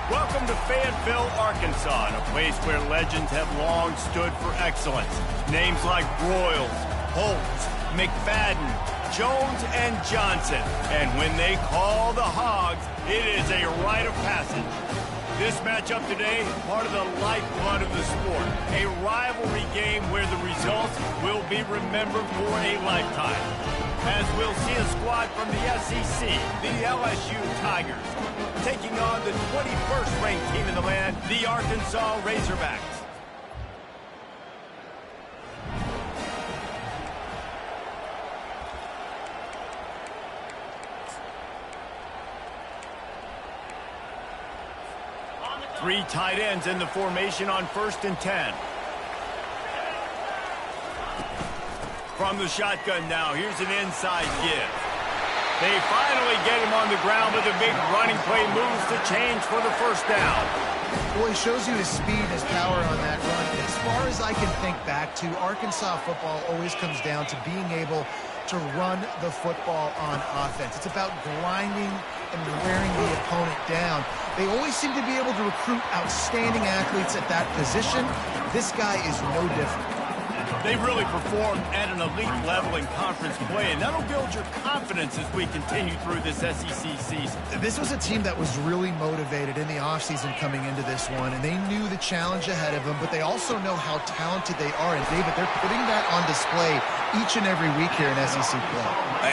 Welcome to Fayetteville, Arkansas, a place where legends have long stood for excellence. Names like Broyles, Holtz, McFadden, Jones, and Johnson. And when they call the Hogs, it is a rite of passage. This matchup today, part of the lifeblood of the sport. A rivalry game where the results will be remembered for a lifetime. As we'll see a squad from the SEC, the LSU Tigers, taking on the 21st ranked team in the land, the Arkansas Razorbacks. Three tight ends in the formation on 1st and 10. From the shotgun now, here's an inside give. They finally get him on the ground with a big running play, moves to change for the first down. Well, he shows you his speed and his power on that run. As far as I can think back to, Arkansas football always comes down to being able to run the football on offense. It's about grinding and wearing the opponent down. They always seem to be able to recruit outstanding athletes at that position. This guy is no different. They really performed at an elite level in conference play, and that'll build your confidence as we continue through this SEC season. This was a team that was really motivated in the offseason coming into this one, and they knew the challenge ahead of them, but they also know how talented they are. And, David, they're putting that on display each and every week here in SEC play.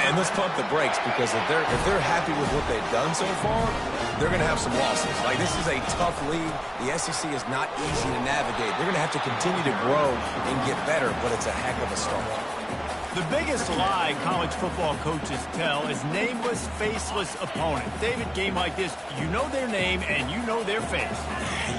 And let's pump the brakes, because if they're happy with what they've done so far, they're going to have some losses. Like, this is a tough league. The SEC is not easy to navigate. They're going to have to continue to grow and get better, but it's a heck of a start. The biggest lie college football coaches tell is nameless, faceless opponent. David, game like this, you know their name and you know their face.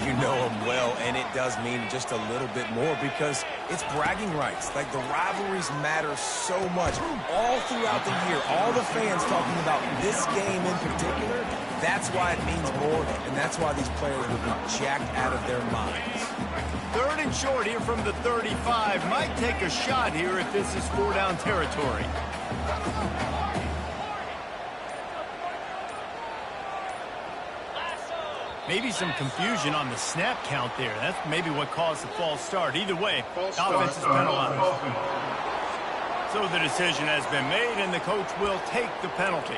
You know them well, and it does mean just a little bit more because it's bragging rights. Like, the rivalries matter so much. All throughout the year, all the fans talking about this game in particular, that's why it means more, and that's why these players will be jacked out of their minds. 3rd and short here from the 35. Might take a shot here if this is 4-down territory. Maybe some confusion on the snap count there. That's maybe what caused the false start. Either way, offense is penalized. So the decision has been made, and the coach will take the penalty.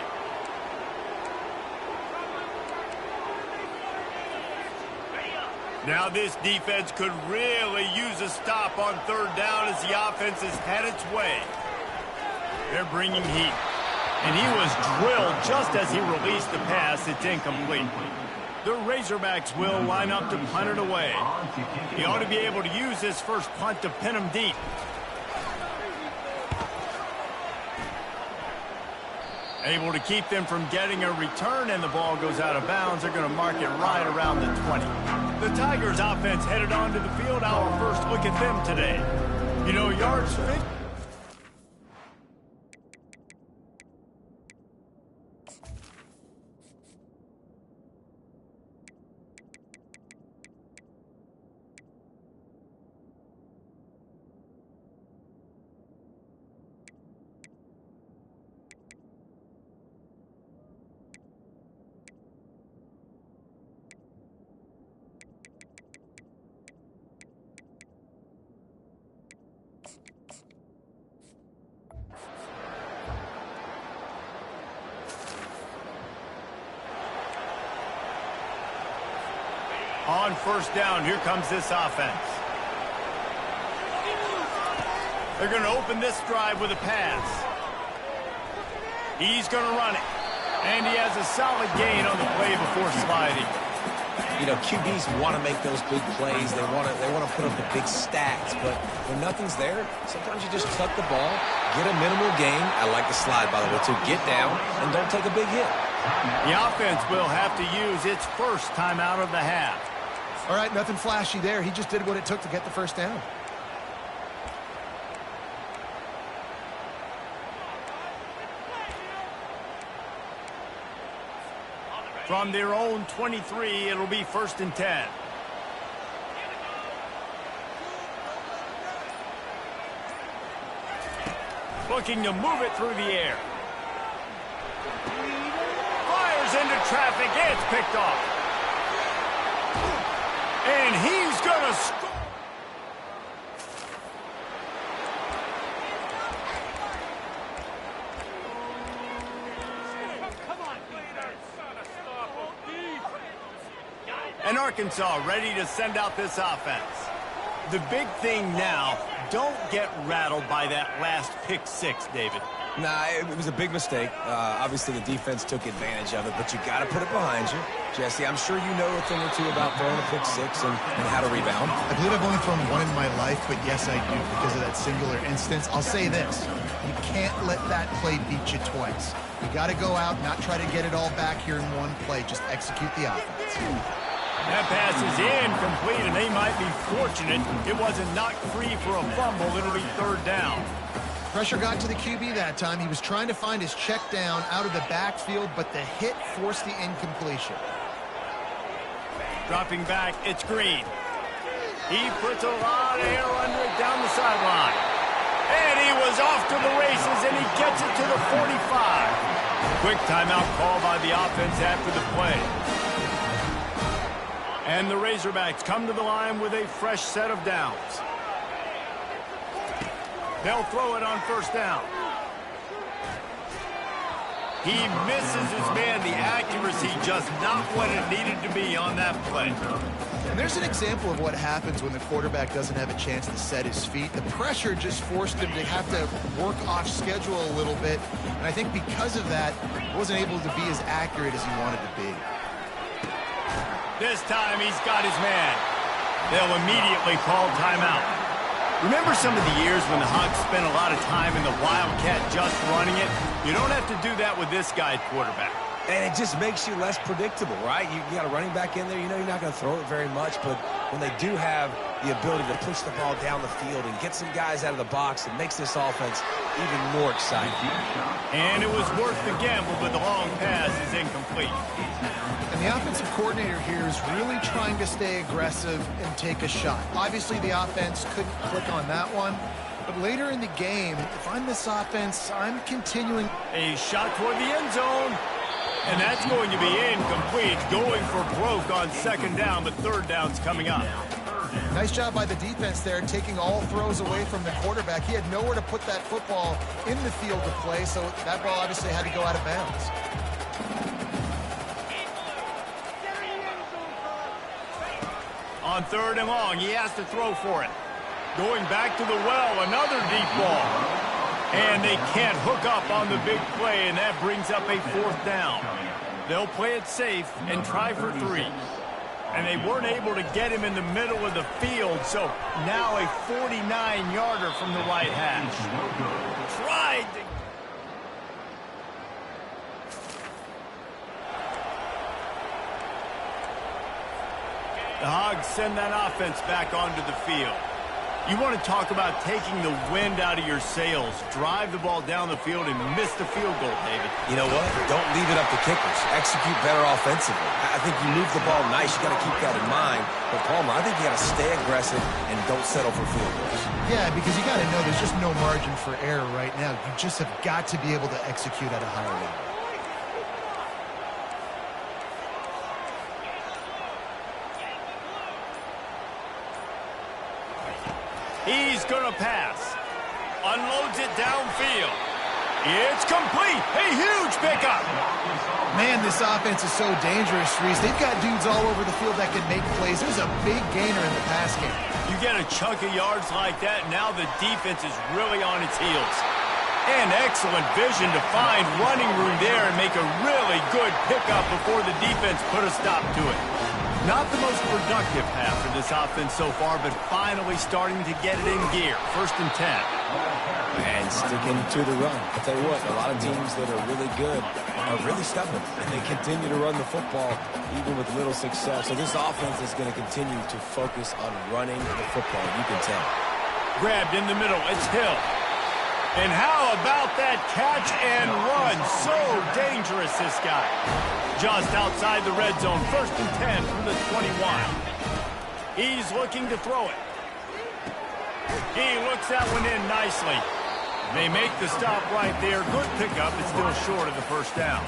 Now this defense could really use a stop on 3rd down as the offense has had its way. They're bringing heat. And he was drilled just as he released the pass. It's incomplete. The Razorbacks will line up to punt it away. He ought to be able to use this first punt to pin him deep. Able to keep them from getting a return, and the ball goes out of bounds. They're going to mark it right around the 20. The Tigers offense headed onto the field. Our first look at them today. You know, yards 50. On 1st down, here comes this offense. They're going to open this drive with a pass. He's going to run it. And he has a solid gain on the play before sliding. You know, QBs want to make those big plays. They want to put up the big stats. But when nothing's there, sometimes you just tuck the ball, get a minimal gain. I like the slide, by the way, too. Get down and don't take a big hit. The offense will have to use its first timeout of the half. All right, nothing flashy there. He just did what it took to get the first down. From their own 23, it'll be 1st and 10. Looking to move it through the air. Fires into traffic. It's picked off. And he's going to score. And Arkansas ready to send out this offense. The big thing now, don't get rattled by that last pick six, David. Nah, it was a big mistake. Obviously, the defense took advantage of it, but you got to put it behind you. Jesse, I'm sure you know a thing or two about throwing a pick six and how to rebound. I believe I've only thrown one in my life, but yes, I do because of that singular instance. I'll say this. You can't let that play beat you twice. You got to go out, not try to get it all back here in one play. Just execute the offense. That pass is incomplete, and they might be fortunate it wasn't knocked free for a fumble. It'll be third down. Pressure got to the QB that time. He was trying to find his check down out of the backfield, but the hit forced the incompletion. Dropping back, it's Green. He puts a lot of air under it down the sideline. And he was off to the races, and he gets it to the 45. Quick timeout call by the offense after the play. And the Razorbacks come to the line with a fresh set of downs. They'll throw it on first down. He misses his man. The accuracy just not what it needed to be on that play. And there's an example of what happens when the quarterback doesn't have a chance to set his feet. The pressure just forced him to have to work off schedule a little bit. And I think because of that, he wasn't able to be as accurate as he wanted to be. This time he's got his man. They'll immediately call timeout. Remember some of the years when the Hawks spent a lot of time in the Wildcat just running it? You don't have to do that with this guy at quarterback. And it just makes you less predictable, right? You got a running back in there. You know you're not going to throw it very much, but when they do have the ability to push the ball down the field and get some guys out of the box, it makes this offense even more exciting. And it was worth the gamble, but the long pass is incomplete. And the offensive coordinator here is really trying to stay aggressive and take a shot. Obviously, the offense couldn't click on that one. But later in the game, if I'm this offense, I'm continuing. A shot toward the end zone. And that's going to be incomplete. Going for broke on second down, but third down's coming up. Nice job by the defense there, taking all throws away from the quarterback. He had nowhere to put that football in the field to play, so that ball obviously had to go out of bounds. On third and long, he has to throw for it. Going back to the well, another deep ball. And they can't hook up on the big play, and that brings up a fourth down. They'll play it safe and try for three. And they weren't able to get him in the middle of the field, so now a 49-yarder from the right hash. Tried to... The Hogs send that offense back onto the field. You want to talk about taking the wind out of your sails. Drive the ball down the field and miss the field goal, David. You know what? Don't leave it up to kickers. Execute better offensively. I think you move the ball nice. You got to keep that in mind. But, Palmer, I think you got to stay aggressive and don't settle for field goals. Yeah, because you got to know there's just no margin for error right now. You just have got to be able to execute at a higher level. He's going to pass. Unloads it downfield. It's complete. A huge pickup. Man, this offense is so dangerous, Reese. They've got dudes all over the field that can make plays. There's a big gainer in the pass game. You get a chunk of yards like that, now the defense is really on its heels. And excellent vision to find running room there and make a really good pickup before the defense put a stop to it. Not the most productive half for this offense so far, but finally starting to get it in gear. 1st and 10. And sticking to the run. I'll tell you what, a lot of teams that are really good are really stubborn, and they continue to run the football even with little success. So this offense is going to continue to focus on running the football. You can tell. Grabbed in the middle. It's Hill. And how about that catch and run? So dangerous, this guy. Just outside the red zone. 1st and 10 from the 21. He's looking to throw it. He looks that one in nicely. They make the stop right there. Good pickup. It's still short of the first down.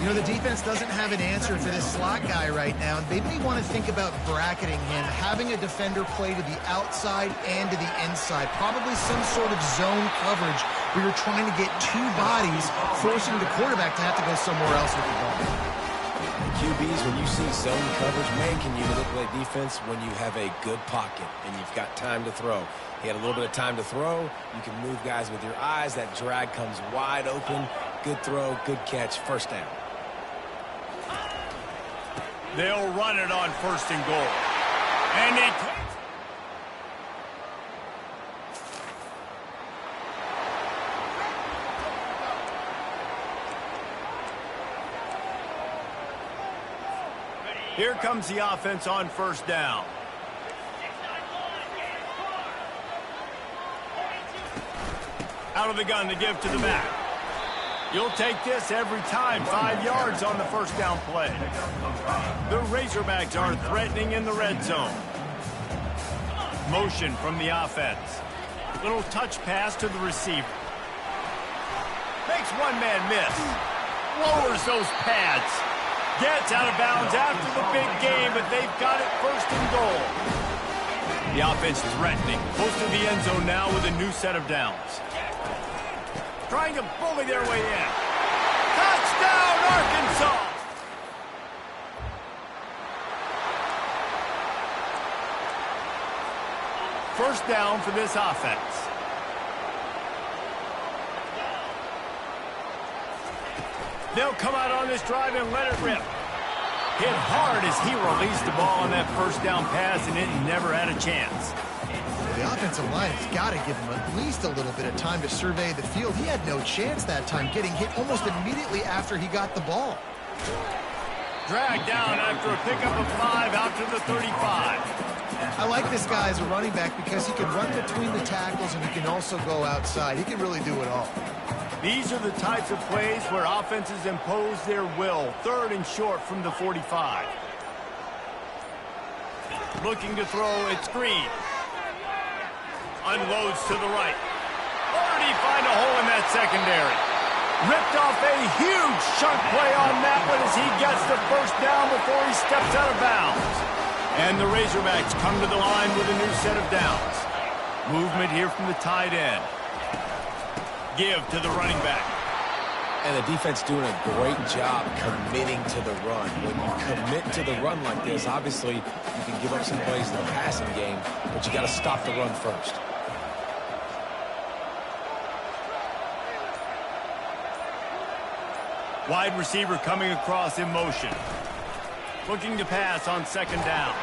You know, the defense doesn't have an answer for this slot guy right now. They may want to think about bracketing him, having a defender play to the outside and to the inside. Probably some sort of zone coverage where you're trying to get two bodies, forcing the quarterback to have to go somewhere else with the ball. QBs, when you see zone coverage, man, can you manipulate defense when you have a good pocket and you've got time to throw. He had a little bit of time to throw. You can move guys with your eyes. That drag comes wide open. Good throw, good catch, first down. They'll run it on first and goal. And they Here comes the offense on first down. Out of the gun to give to the back. You'll take this every time. 5 yards on the first down play. The Razorbacks are threatening in the red zone. Motion from the offense. Little touch pass to the receiver. Makes one man miss. Lowers those pads. Gets out of bounds after the big game, but they've got it first and goal. The offense is threatening. Close to the end zone now with a new set of downs. Trying to bully their way in. Touchdown, Arkansas! First down for this offense. They'll come out on this drive and let it rip. Hit hard as he released the ball on that first down pass, and it never had a chance. The offensive line has got to give him at least a little bit of time to survey the field. He had no chance that time, getting hit almost immediately after he got the ball. Dragged down after a pickup of 5 out to the 35. I like this guy as a running back because he can run between the tackles and he can also go outside. He can really do it all. These are the types of plays where offenses impose their will. Third and short from the 45. Looking to throw at screen. Unloads to the right. Already find a hole in that secondary. Ripped off a huge chunk play on that one as he gets the first down before he steps out of bounds. And the Razorbacks come to the line with a new set of downs. Movement here from the tight end. Give to the running back. And the defense doing a great job committing to the run. When you commit to the run like this, obviously you can give up some plays in the passing game, but you got to stop the run first. Wide receiver coming across in motion. Looking to pass on second down.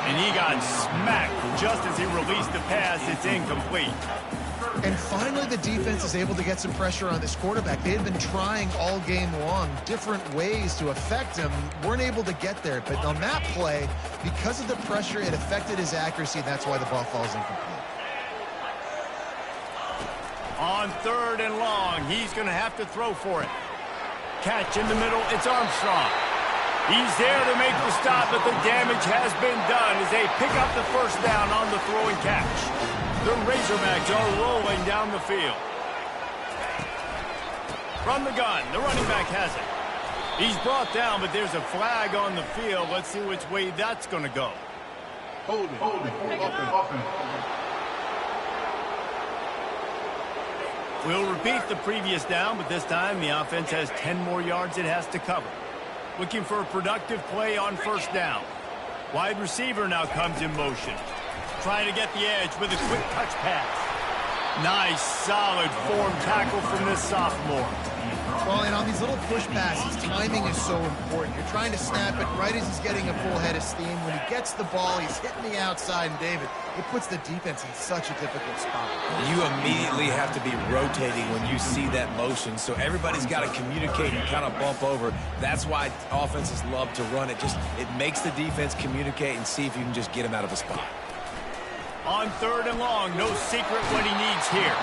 And he got smacked just as he released the pass. It's incomplete. And finally, the defense is able to get some pressure on this quarterback. They had been trying all game long different ways to affect him. Weren't able to get there. But on that play, because of the pressure, it affected his accuracy. That's why the ball falls incomplete. On third and long, he's going to have to throw for it. Catch in the middle, it's Armstrong. He's there to make the stop, but the damage has been done as they pick up the first down on the throw and catch. The Razorbacks are rolling down the field. From the gun, the running back has it. He's brought down, but there's a flag on the field. Let's see which way that's going to go. Hold it. We'll repeat the previous down, but this time the offense has 10 more yards it has to cover. Looking for a productive play on first down. Wide receiver now comes in motion. Trying to get the edge with a quick touch pass. Nice, solid form tackle from this sophomore. Well, and on these little push passes, timing is so important. You're trying to snap it right as he's getting a full head of steam. When he gets the ball, he's hitting the outside, and David, it puts the defense in such a difficult spot. You immediately have to be rotating when you see that motion, so everybody's got to communicate and kind of bump over. That's why offenses love to run it. It makes the defense communicate and see if you can just get him out of a spot. On third and long, no secret what he needs here.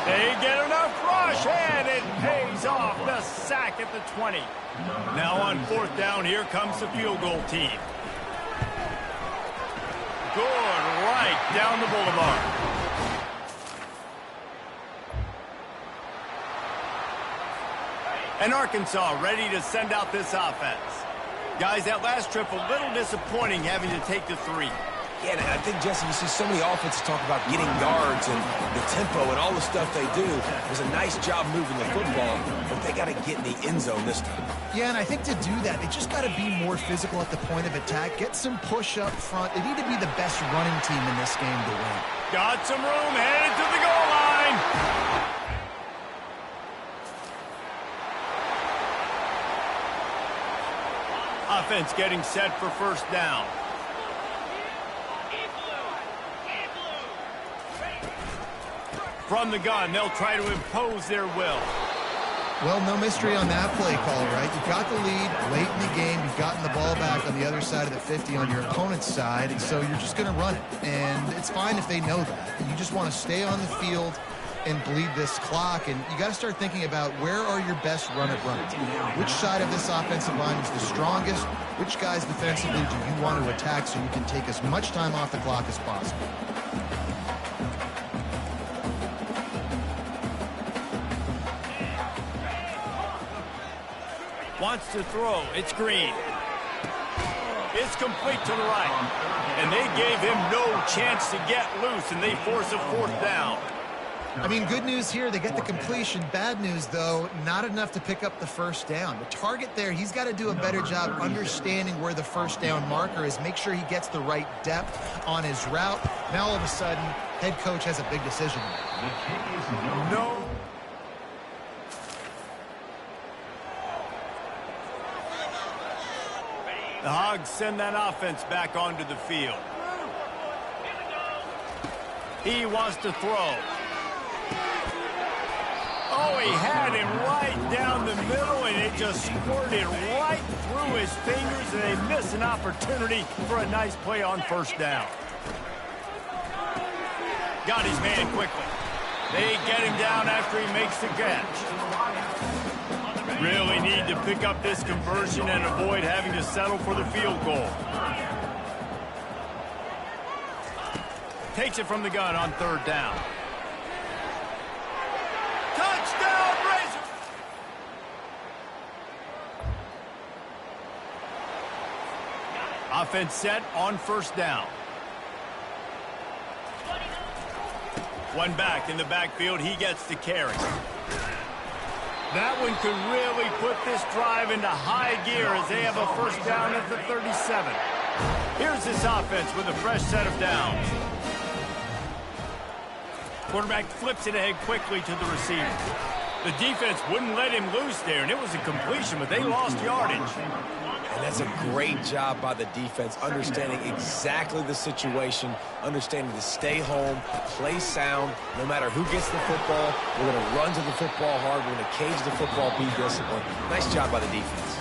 They get enough rush, and it pays off. The sack at the 20. Now on fourth down, here comes the field goal team. Good, right down the boulevard. And Arkansas ready to send out this offense. Guys, that last trip a little disappointing having to take the 3. Yeah, and I think, Jesse, you see so many offenses talk about getting yards and the tempo and all the stuff they do. It was a nice job moving the football, but they got to get in the end zone this time. Yeah, and I think to do that, they just got to be more physical at the point of attack, get some push up front. They need to be the best running team in this game to win. Got some room, headed to the goal line. Offense getting set for first down. From the gun, they'll try to impose their will. Well, no mystery on that play call, right? You've got the lead late in the game. You've gotten the ball back on the other side of the 50 on your opponent's side, and so you're just going to run it. And it's fine if they know that. You just want to stay on the field and bleed this clock, and you got to start thinking about where are your best run-it-runners. Which side of this offensive line is the strongest? Which guys defensively do you want to attack so you can take as much time off the clock as possible? Wants to throw. It's Green. It's complete to the right. And they gave him no chance to get loose, and they force a 4th down. I mean, good news here, they get the completion. Bad news, though, not enough to pick up the first down. The target there, he's got to do a better job understanding where the first down marker is, make sure he gets the right depth on his route. Now, all of a sudden, head coach has a big decision. No. The Hogs send that offense back onto the field. He wants to throw. Oh, he had him right down the middle, and it just squirted right through his fingers, and they miss an opportunity for a nice play on first down. Got his man quickly. They get him down after he makes the catch. Really need to pick up this conversion and avoid having to settle for the field goal. Takes it from the gun on 3rd down. Touchdown, Razor! Offense set on first down. One back in the backfield. He gets the carry. That one could really put this drive into high gear as they have a first down at the 37. Here's this offense with a fresh set of downs. Quarterback flips it ahead quickly to the receiver. The defense wouldn't let him loose there, and it was a completion, but they lost yardage. And that's a great job by the defense, understanding exactly the situation, understanding to stay home, play sound. No matter who gets the football, we're going to run to the football hard. We're going to cage the football, be disciplined. Nice job by the defense.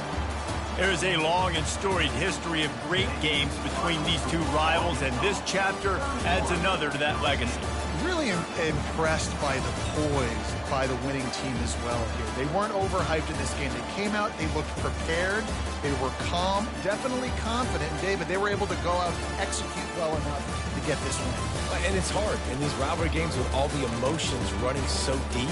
There is a long and storied history of great games between these two rivals, and this chapter adds another to that legacy. Really impressed by the poise by the winning team as well here. They weren't overhyped in this game. They came out, they looked prepared, they were calm, definitely confident. And David, they were able to go out and execute well enough to get this win. And it's hard in these rivalry games with all the emotions running so deep.